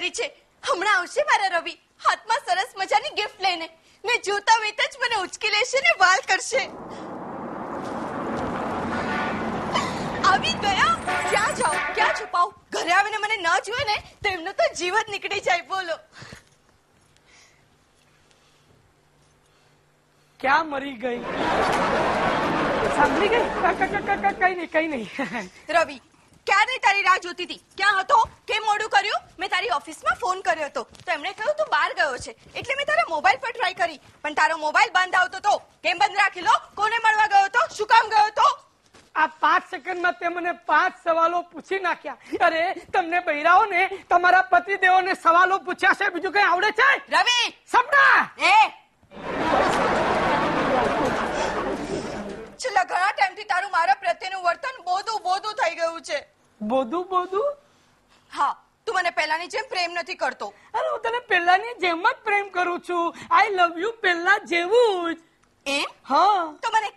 Anniversary છે. હમણાં આવશે મારા રવિ હાથમાં સરસ મજાની ગિફ્ટ લઈને ને જોતા વેત જ મને ઉચકી લેશે ને વાલ કરશે. આવી ગયા. ક્યાં જાઉં ક્યાં છુપાઉં? ઘરે આવીને મને ન જોવે ને તો એમનો તો જીવ જ નીકળી જાય. બોલો ક્યાં મરી ગઈ? સાંભળી ગઈ? કઈ નહીં. રવિ ક્યારે તારી રાહ જોતી હતી. ક્યાં હતો? કેમ મોડું કર્યું? મેં તારી ઓફિસમાં ફોન કર્યો હતો તો એમણે કહ્યું તું બહાર ગયો છે એટલે મેં તારા મોબાઈલ પર ટ્રાય કરી પણ તારો મોબાઈલ બંધ આવતો હતો. કેમ બંધ રાખી લો? કોને મળવા ગયો હતો? શું કામ ગયો હતો? આ 5 સેકન્ડમાં તે મને 5 સવાલો પૂછી નાખ્યા. અરે તમને બૈરાઓ ને તમારા પતિદેવોને સવાલો પૂછ્યા છે, બીજું કઈ આવડે છે? રવિ સપના છેલ્લા ઘણા ટાઈમથી તારું મારા પ્રત્યેનું વર્તન બોધું થઈ ગયું છે. બોધું? હા, તું મને પહેલાની જેમ પ્રેમ નથી કરતો. અરે હું તને પહેલાની જેમ જ પ્રેમ કરું છું. આઈ લવ યુ પહેલા જેવું જ. એમ? હા. તો મને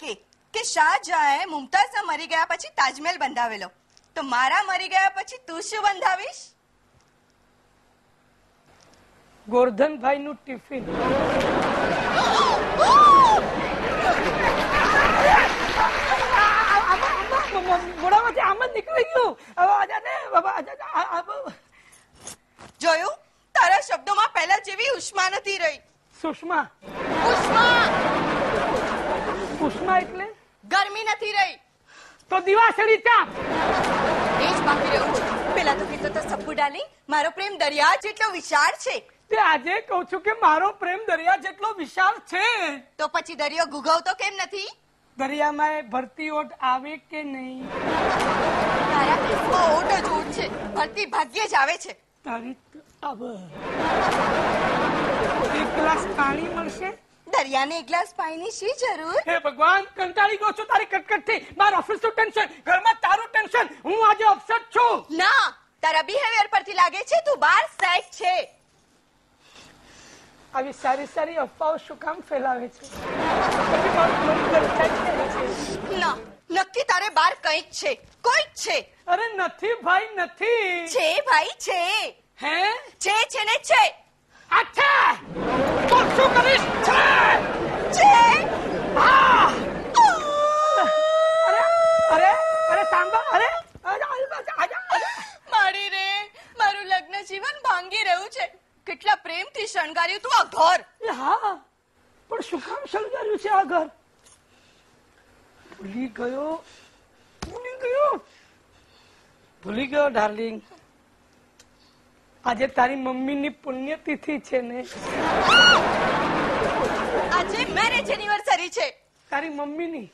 કે શાહજહાએ મુમતાઝના મરી ગયા પછી તાજમહેલ બંધાવેલો તો મારા મરી ગયા પછી તું શું બંધાવીશ? ગોરધનભાઈ નું ટિફિન. મોડામાંથી આમ જ નીકળી ગયું. જોયું? તારા શબ્દોમાં પહેલા જેવી ઉષ્મા નથી રહી. સુષ્મા? ઉષ્મા એટલે ગરમી નથી રહી. તો દિવાસળી ચા એ જ બાકી રહ્યું છે. પેલા તો કીધું તો સબ્બુ ડાર્લિંગ મારો પ્રેમ દરિયા જેટલો વિશાળ છે. તે આજે કહું છું કે મારો પ્રેમ દરિયા જેટલો વિશાળ છે. તો પછી દરિયો ગુગવતો કેમ નથી? દરિયામાં ભરતી ઓટ આવે કે નહીં? તારા કેસમાં ઓટ જ ઓટ છે. ભરતી ભાગ્યે જ આવે છે. તારી એક ગ્લાસ પાણી મળશે? દરિયાને એક ગ્લાસ પાણીની શી જરૂર? હે ભગવાન, કંટાળી ગયો છું તારી કટકટથી. માર ઓફિસનું ટેન્શન, ઘરમાં તારું ટેન્શન. હું આજે અપસેટ છું. ના, તારા બિહેવિયર પરથી લાગે છે તું બાર સેટ છે. આવી સારી અફવાઓ શું કામ ફેલાવે છે? પછી મારું મન ગરચાઈ જાય છે. ના, નક્કી તારે બાર કંઈક છે. કોઈક છે. અરે નથી ભાઈ, નથી. છે ભાઈ છે. હે? છે ને છે. અચ્છા, તો શું કરીશ? છે. હા. અરે સાંભળ. અરે મારી રે, મારું લગ્ન જીવન ભાંગી રહ્યું છે. કેટલા પ્રેમથી શણગાર્યું તું આ ઘર. હા, પણ શું કામ શણગાર્યું છે આ ઘર? ભૂલી ગયો ડાર્લિંગ. આજે તારી મમ્મીની પુણ્યતિથિ છે ને? આજે મેરેજ એનિવર્સરી છે. તારી મમ્મીની?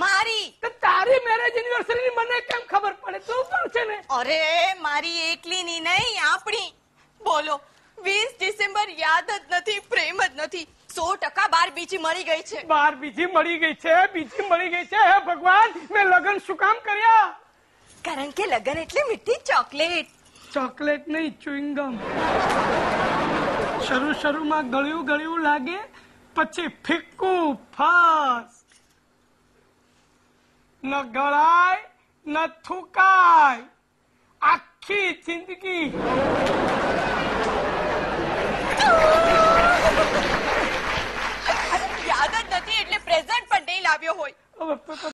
મારી. તારી મેરેજ એનિવર્સરી મને કેમ ખબર પડે? તું પણ છે ને? અરે મારી એકલીની નહીં, આપણી. બોલો, 20 ડિસેમ્બર યાદ જ નથી, પ્રેમ જ નથી. 100% બાર બીજી મળી ગઈ છે. બાર બીજી મળી ગઈ છે? હે ભગવાન, મેં લગ્ન શું કામ કર્યા? કારણ કે લગ્ન એટલે મીઠી ચોકલેટ. ચોકલેટ નહીં, ચ્યુઇંગમ. શરૂમાં ગળ્યું લાગે, પછી ફીક્કું ફાસ્ટ. ન ગળાય ન થૂકાય, આખી જિંદગી. યાદ જ નથી એટલે પ્રેઝન્ટ પણ નહીં લાવ્યો હોય.